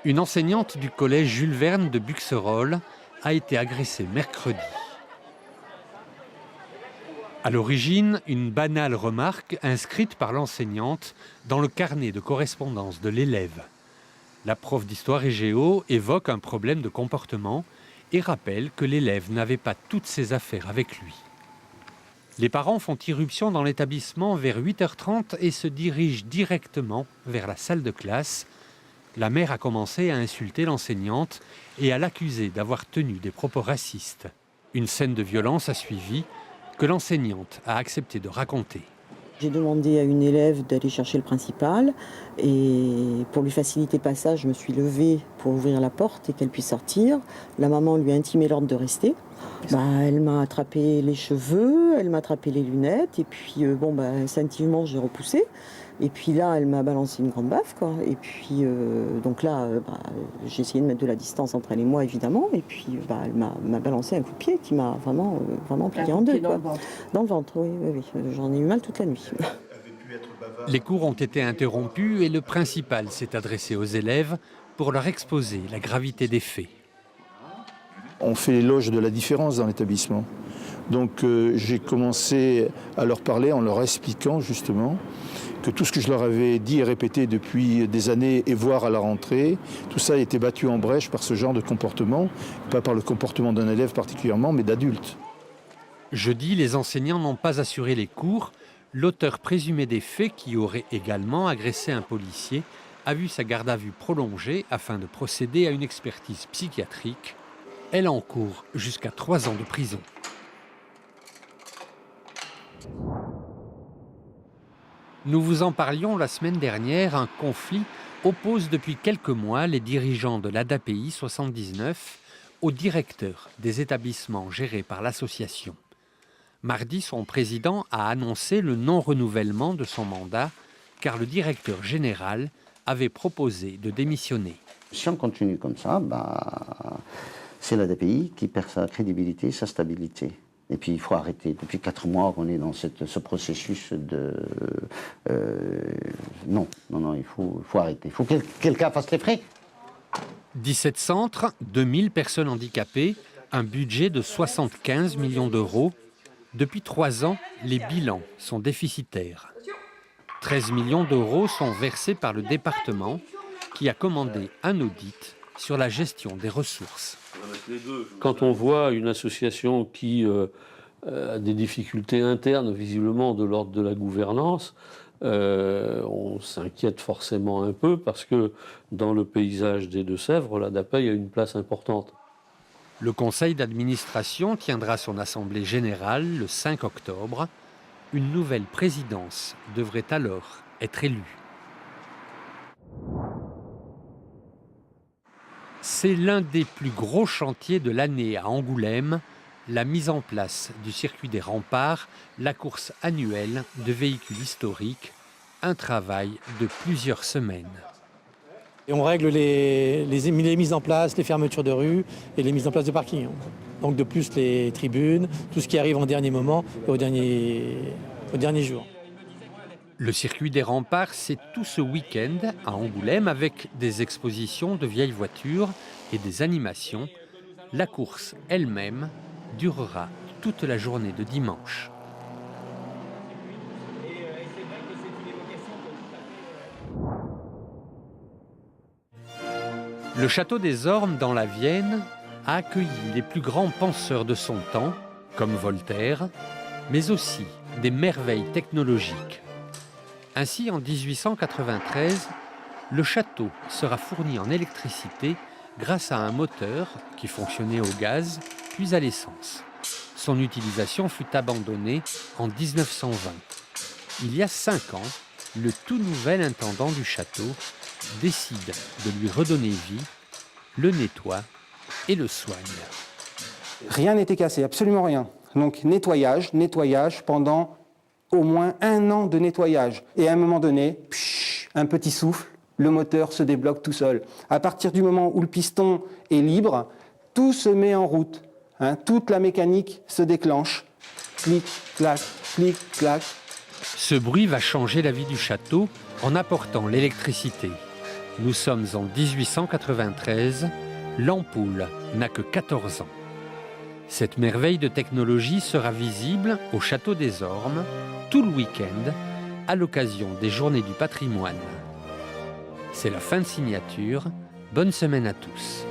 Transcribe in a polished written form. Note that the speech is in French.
Une enseignante du collège Jules Verne de Buxerolles a été agressée mercredi. À l'origine, une banale remarque inscrite par l'enseignante dans le carnet de correspondance de l'élève. La prof d'histoire et géo évoque un problème de comportement et rappelle que l'élève n'avait pas toutes ses affaires avec lui. Les parents font irruption dans l'établissement vers 8h30 et se dirigent directement vers la salle de classe. La mère a commencé à insulter l'enseignante et à l'accuser d'avoir tenu des propos racistes. Une scène de violence a suivi, que l'enseignante a accepté de raconter. J'ai demandé à une élève d'aller chercher le principal et pour lui faciliter le passage, je me suis levée pour ouvrir la porte et qu'elle puisse sortir. La maman lui a intimé l'ordre de rester. Elle m'a attrapé les cheveux, elle m'a attrapé les lunettes et puis instinctivement j'ai repoussé. Et puis là, elle m'a balancé une grande baffe, quoi. Et puis j'ai essayé de mettre de la distance entre elle et moi, évidemment. Et puis elle m'a balancé un coup de pied qui m'a vraiment plié en deux, quoi. Dans le ventre, oui. J'en ai eu mal toute la nuit. Les cours ont été interrompus et le principal s'est adressé aux élèves pour leur exposer la gravité des faits. On fait l'éloge de la différence dans l'établissement. Donc j'ai commencé à leur parler en leur expliquant justement que tout ce que je leur avais dit et répété depuis des années et voire à la rentrée, tout ça a été battu en brèche par ce genre de comportement, pas par le comportement d'un élève particulièrement, mais d'adultes. Jeudi, les enseignants n'ont pas assuré les cours. L'auteur présumé des faits, qui aurait également agressé un policier, a vu sa garde à vue prolongée afin de procéder à une expertise psychiatrique. Elle encourt jusqu'à 3 ans de prison. Nous vous en parlions la semaine dernière, un conflit oppose depuis quelques mois les dirigeants de l'ADAPI 79 aux directeurs des établissements gérés par l'association. Mardi, son président a annoncé le non-renouvellement de son mandat car le directeur général avait proposé de démissionner. Si on continue comme ça, c'est l'ADAPI qui perd sa crédibilité, sa stabilité. Et puis il faut arrêter. Depuis 4 mois qu'on est dans ce processus de... Non, il faut arrêter. Il faut que quelqu'un fasse les frais. 17 centres, 2000 personnes handicapées, un budget de 75 millions d'euros. Depuis 3 ans, les bilans sont déficitaires. 13 millions d'euros sont versés par le département qui a commandé un audit sur la gestion des ressources. Quand on voit une association qui a des difficultés internes, visiblement de l'ordre de la gouvernance, on s'inquiète forcément un peu parce que dans le paysage des Deux-Sèvres, l'ADAPI a une place importante. Le conseil d'administration tiendra son assemblée générale le 5 octobre. Une nouvelle présidence devrait alors être élue. C'est l'un des plus gros chantiers de l'année à Angoulême, la mise en place du circuit des remparts, la course annuelle de véhicules historiques, un travail de plusieurs semaines. Et on règle les mises en place, les fermetures de rue et les mises en place de parking. Donc de plus les tribunes, tout ce qui arrive en dernier moment et au dernier jour. Le circuit des remparts, c'est tout ce week-end à Angoulême avec des expositions de vieilles voitures et des animations. La course elle-même durera toute la journée de dimanche. Le château des Ormes dans la Vienne a accueilli les plus grands penseurs de son temps, comme Voltaire, mais aussi des merveilles technologiques. Ainsi, en 1893, le château sera fourni en électricité grâce à un moteur qui fonctionnait au gaz, puis à l'essence. Son utilisation fut abandonnée en 1920. Il y a 5 ans, le tout nouvel intendant du château décide de lui redonner vie, le nettoie et le soigne. Rien n'était cassé, absolument rien. Donc nettoyage pendant au moins 1 an de nettoyage. Et à un moment donné, un petit souffle, le moteur se débloque tout seul. À partir du moment où le piston est libre, tout se met en route. Toute la mécanique se déclenche. Clic, clac, clic, clac. Ce bruit va changer la vie du château en apportant l'électricité. Nous sommes en 1893, l'ampoule n'a que 14 ans. Cette merveille de technologie sera visible au Château des Ormes tout le week-end à l'occasion des Journées du patrimoine. C'est la fin de signature. Bonne semaine à tous.